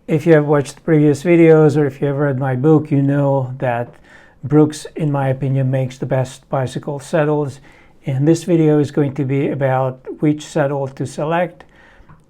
If you have watched previous videos or if you have read my book, you know that Brooks, in my opinion, makes the best bicycle saddles. And this video is going to be about which saddle to select,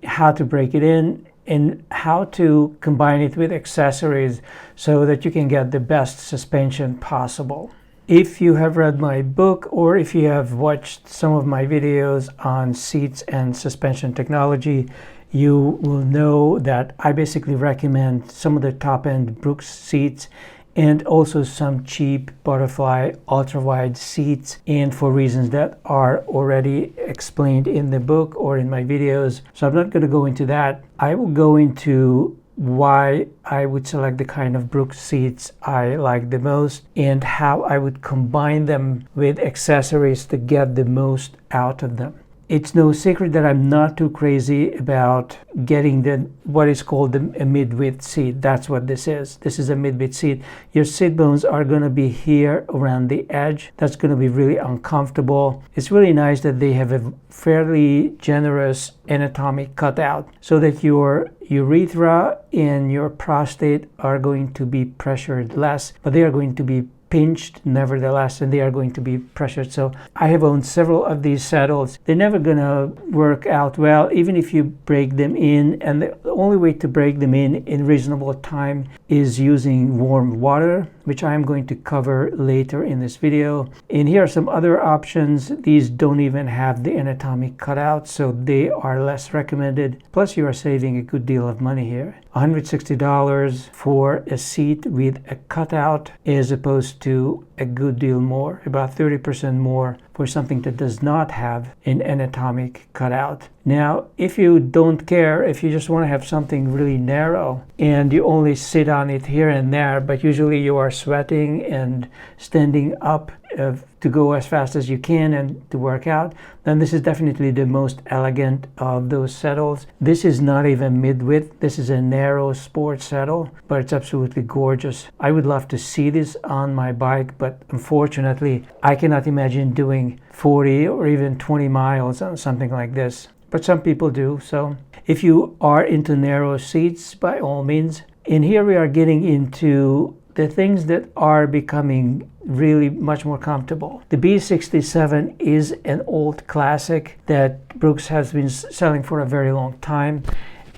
how to break it in, and how to combine it with accessories so that you can get the best suspension possible. If you have read my book or if you have watched some of my videos on seats and suspension technology, you will know that I basically recommend some of the top-end Brooks seats and also some cheap Butterfly ultra-wide seats, and for reasons that are already explained in the book or in my videos. So I'm not going to go into that. I will go into why I would select the kind of Brooks seats I like the most and how I would combine them with accessories to get the most out of them. It's no secret that I'm not too crazy about getting what is called a mid-width seat. That's what this is. This is a mid-width seat. Your seat bones are going to be here around the edge. That's going to be really uncomfortable. It's really nice that they have a fairly generous anatomic cutout so that your urethra and your prostate are going to be pressured less, but they are going to be pinched nevertheless, and they are going to be pressured. So I have owned several of these saddles. They're never gonna work out well even if you break them in, and the only way to break them in reasonable time is using warm water, which I'm going to cover later in this video. And here are some other options. These don't even have the anatomic cutout, so they are less recommended. Plus you are saving a good deal of money here. $160 for a seat with a cutout as opposed to a good deal more, about 30% more for something that does not have an anatomic cutout. Now, if you don't care, if you just want to have something really narrow and you only sit on it here and there, but usually you are sweating and standing up to go as fast as you can and to work out, then this is definitely the most elegant of those saddles. This is not even mid-width. This is a narrow sports saddle, but it's absolutely gorgeous. I would love to see this on my bike, but unfortunately, I cannot imagine doing 40 or even 20 miles on something like this. But some people do. So if you are into narrow seats, by all means. And here we are getting into the things that are becoming really much more comfortable. The B67 is an old classic that Brooks has been selling for a very long time,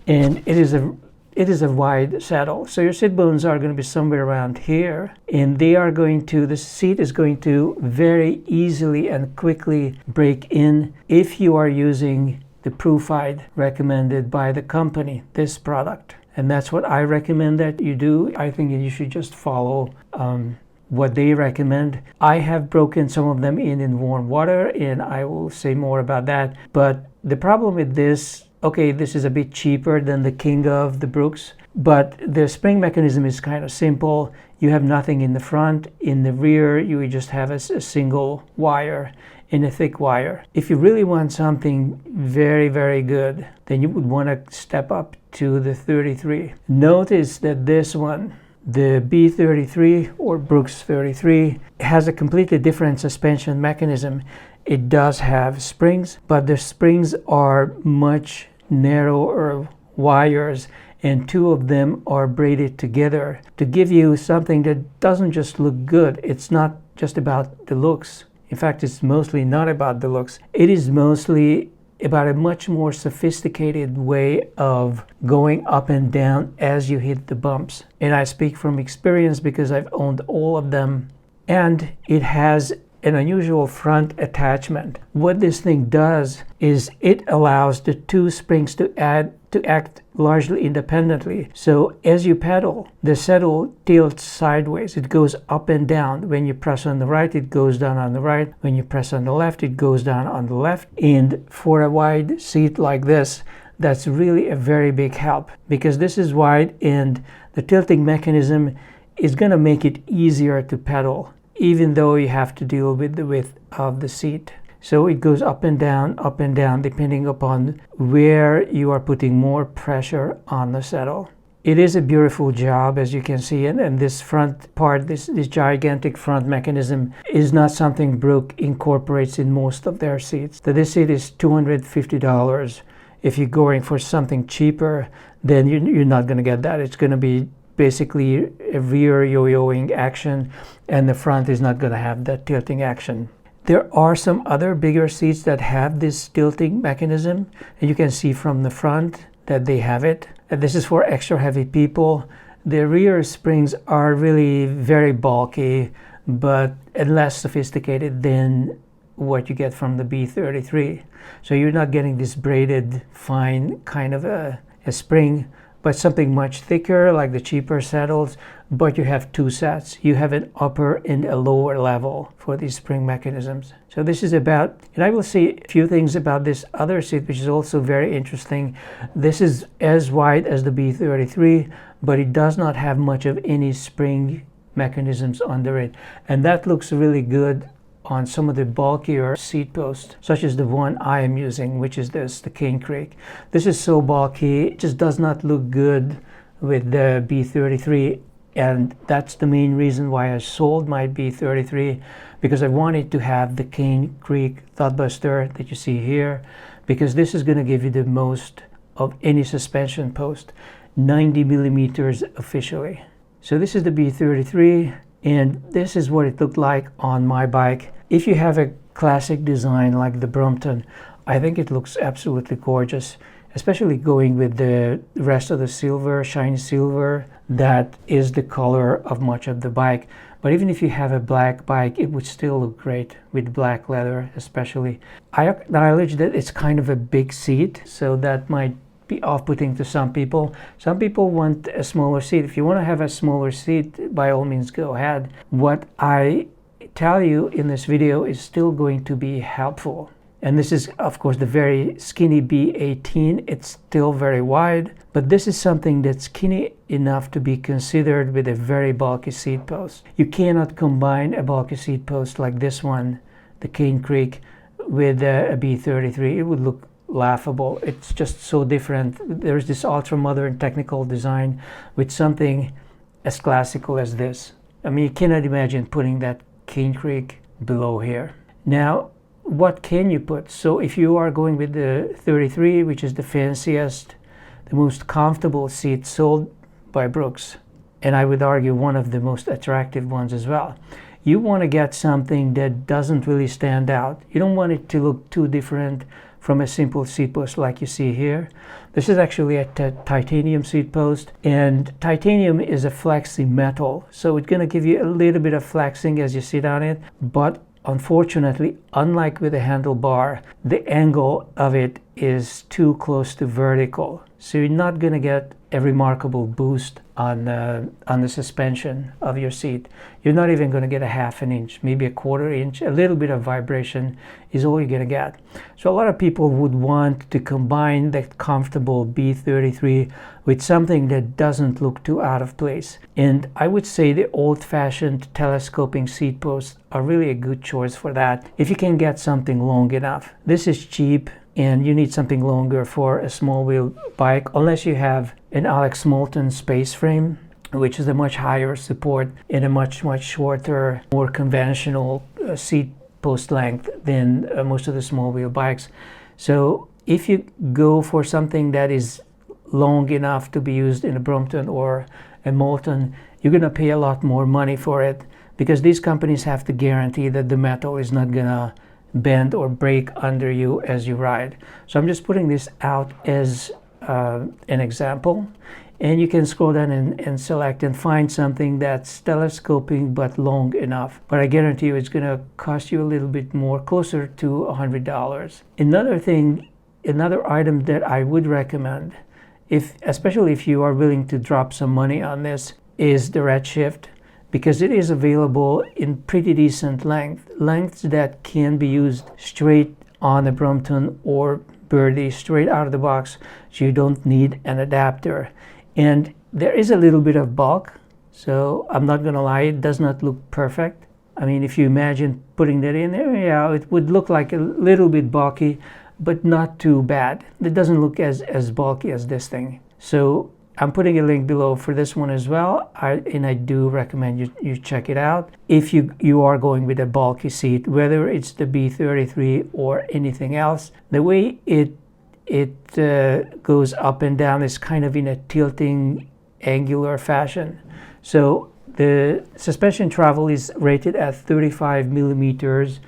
and it is a wide saddle. So your seat bones are going to be somewhere around here, and the seat is going to very easily and quickly break in if you are using the Proofide recommended by the company, this product. And that's what I recommend that you do. I think you should just follow what they recommend. I have broken some of them in warm water, and I will say more about that. But the problem with this, okay, this is a bit cheaper than the king of the Brooks, but the spring mechanism is kind of simple. You have nothing in the front. In the rear, you just have a single wire and a thick wire. If you really want something very, very good, then you would want to step up to the 33. Notice that this one, the B33 or Brooks 33, has a completely different suspension mechanism. It does have springs, but the springs are much narrower wires, and two of them are braided together to give you something that doesn't just look good. It's not just about the looks. In fact, it's mostly not about the looks. It is mostly about a much more sophisticated way of going up and down as you hit the bumps. And I speak from experience because I've owned all of them. And it has an unusual front attachment. What this thing does is it allows the two springs to act largely independently. So as you pedal, the saddle tilts sideways. It goes up and down. When you press on the right, it goes down on the right. When you press on the left, it goes down on the left. And for a wide seat like this, that's really a very big help, because this is wide and the tilting mechanism is going to make it easier to pedal, even though you have to deal with the width of the seat. So it goes up and down, depending upon where you are putting more pressure on the saddle. It is a beautiful job, as you can see, and this front part, this gigantic front mechanism is not something Brooks incorporates in most of their seats. So this seat is $250, If you're going for something cheaper, then you're not going to get that. It's going to be basically a rear yo-yoing action, and the front is not going to have that tilting action. There are some other bigger seats that have this tilting mechanism, and you can see from the front that they have it. And this is for extra heavy people. The rear springs are really very bulky, but less sophisticated than what you get from the B33. So you're not getting this braided, fine kind of a spring, but something much thicker like the cheaper saddles, but you have two sets. You have an upper and a lower level for these spring mechanisms. So this is about, and I will say a few things about this other seat, which is also very interesting. This is as wide as the B33, but it does not have much of any spring mechanisms under it. And that looks really good on some of the bulkier seat posts, such as the one I am using, which is the Cane Creek. This is so bulky, it just does not look good with the B33, and that's the main reason why I sold my B33, because I wanted to have the Cane Creek Thudbuster that you see here, because this is going to give you the most of any suspension post, 90 millimeters officially. So this is the B33, and this is what it looked like on my bike. If you have a classic design like the Brompton, I think it looks absolutely gorgeous, especially going with the rest of the silver, shiny silver, that is the color of much of the bike. But even if you have a black bike, it would still look great with black leather especially. I acknowledge that it's kind of a big seat, so that might be off-putting to some people. Some people want a smaller seat. If you want to have a smaller seat, by all means go ahead. What I tell you in this video is still going to be helpful. And this is, of course, the very skinny B18. It's still very wide, but this is something that's skinny enough to be considered with a very bulky seat post. You cannot combine a bulky seat post like this one, the Cane Creek, with a B33. It would look laughable. It's just so different. There's this ultra-modern technical design with something as classical as this. I mean, you cannot imagine putting that Cane Creek below here. Now, what can you put? So if you are going with the 33, which is the fanciest, the most comfortable seat sold by Brooks, and I would argue one of the most attractive ones as well, you want to get something that doesn't really stand out. You don't want it to look too different from a simple seat post like you see here. This is actually a titanium seat post, and titanium is a flexy metal, so it's going to give you a little bit of flexing as you sit on it, but unfortunately, unlike with a handlebar, the angle of it is too close to vertical, so you're not going to get a remarkable boost on the suspension of your seat. You're not even going to get a half an inch, maybe a quarter inch. A little bit of vibration is all you're going to get. So a lot of people would want to combine that comfortable B33 with something that doesn't look too out of place. And I would say the old-fashioned telescoping seat posts are really a good choice for that, if you can get something long enough. This is cheap, and you need something longer for a small wheel bike, unless you have an Alex Moulton space frame, which is a much higher support and a much shorter, more conventional seat post length than most of the small wheel bikes. So if you go for something that is long enough to be used in a Brompton or a Moulton, you're going to pay a lot more money for it, because these companies have to guarantee that the metal is not going to bend or break under you as you ride. So I'm just putting this out as an example, and you can scroll down and select and find something that's telescoping but long enough. But I guarantee you it's going to cost you a little bit more, closer to $100. Another item that I would recommend, especially if you are willing to drop some money on this, is the Redshift, because it is available in pretty decent lengths that can be used straight on a Brompton or Birdie, straight out of the box, so you don't need an adapter. And there is a little bit of bulk, so I'm not gonna lie, it does not look perfect. I mean, if you imagine putting that in there, yeah, it would look like a little bit bulky, but not too bad. It doesn't look as bulky as this thing. So I'm putting a link below for this one as well, and I do recommend you check it out if you are going with a bulky seat, whether it's the B33 or anything else. The way it it goes up and down. It's kind of in a tilting angular fashion. So the suspension travel is rated at 35 millimeters,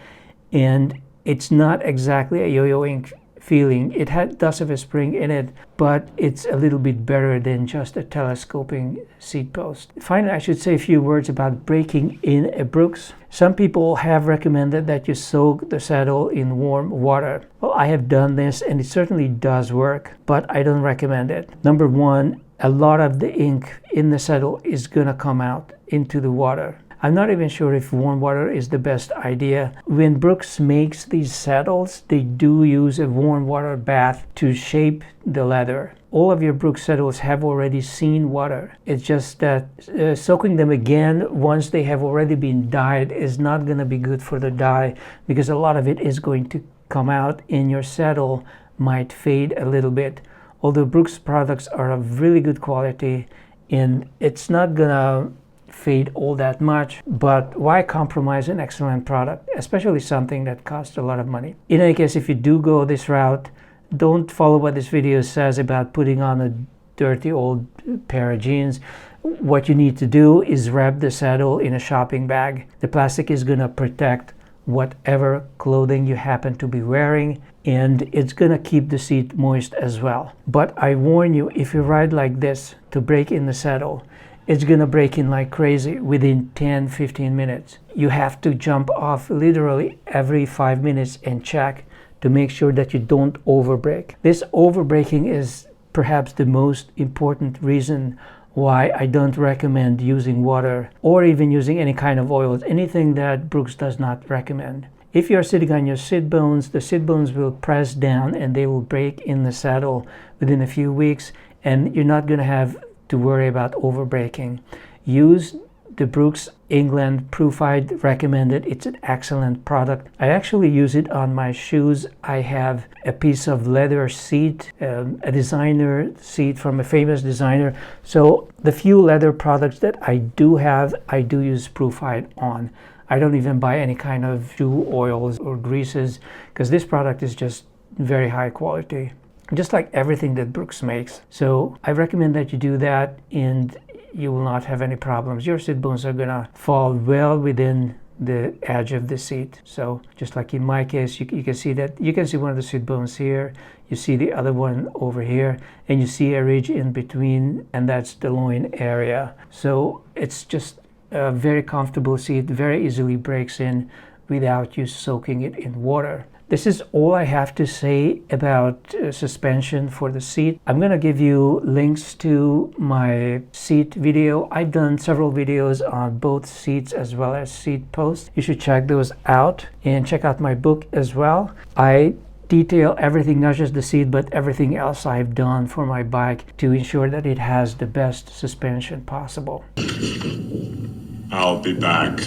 and it's not exactly a yo-yoing feeling. It does have a spring in it, but it's a little bit better than just a telescoping seat post. Finally, I should say a few words about braking in a Brooks. Some people have recommended that you soak the saddle in warm water. Well, I have done this and it certainly does work, but I don't recommend it. Number one, a lot of the ink in the saddle is gonna come out into the water. I'm not even sure if warm water is the best idea. When Brooks makes these saddles, they do use a warm water bath to shape the leather. All of your Brooks saddles have already seen water. It's just that soaking them again once they have already been dyed is not going to be good for the dye, because a lot of it is going to come out and your saddle might fade a little bit. Although Brooks products are of really good quality and it's not going to fade all that much, but why compromise an excellent product, especially something that costs a lot of money? In any case, if you do go this route, don't follow what this video says about putting on a dirty old pair of jeans. What you need to do is wrap the saddle in a shopping bag. The plastic is going to protect whatever clothing you happen to be wearing, and it's going to keep the seat moist as well. But I warn you, if you ride like this to brake in the saddle, it's going to break in like crazy within 10-15 minutes. You have to jump off literally every 5 minutes and check to make sure that you don't overbrake. This overbraking is perhaps the most important reason why I don't recommend using water or even using any kind of oils, anything that Brooks does not recommend. If you're sitting on your sit bones, the sit bones will press down and they will break in the saddle within a few weeks, and you're not going to have to worry about overbraking. Use the Brooks England Proofide recommended. It's an excellent product. I actually use it on my shoes. I have a piece of leather seat, a designer seat from a famous designer. So the few leather products that I do have, I do use Proofide on. I don't even buy any kind of shoe oils or greases, because this product is just very high quality, just like everything that Brooks makes. So I recommend that you do that, and you will not have any problems. Your sit bones are gonna fall well within the edge of the seat. So just like in my case, you can see that, you can see one of the sit bones here, you see the other one over here, and you see a ridge in between, and that's the loin area. So it's just a very comfortable seat, very easily breaks in without you soaking it in water. This is all I have to say about suspension for the seat. I'm going to give you links to my seat video. I've done several videos on both seats as well as seat posts. You should check those out, and check out my book as well. I detail everything, not just the seat, but everything else I've done for my bike to ensure that it has the best suspension possible. I'll be back.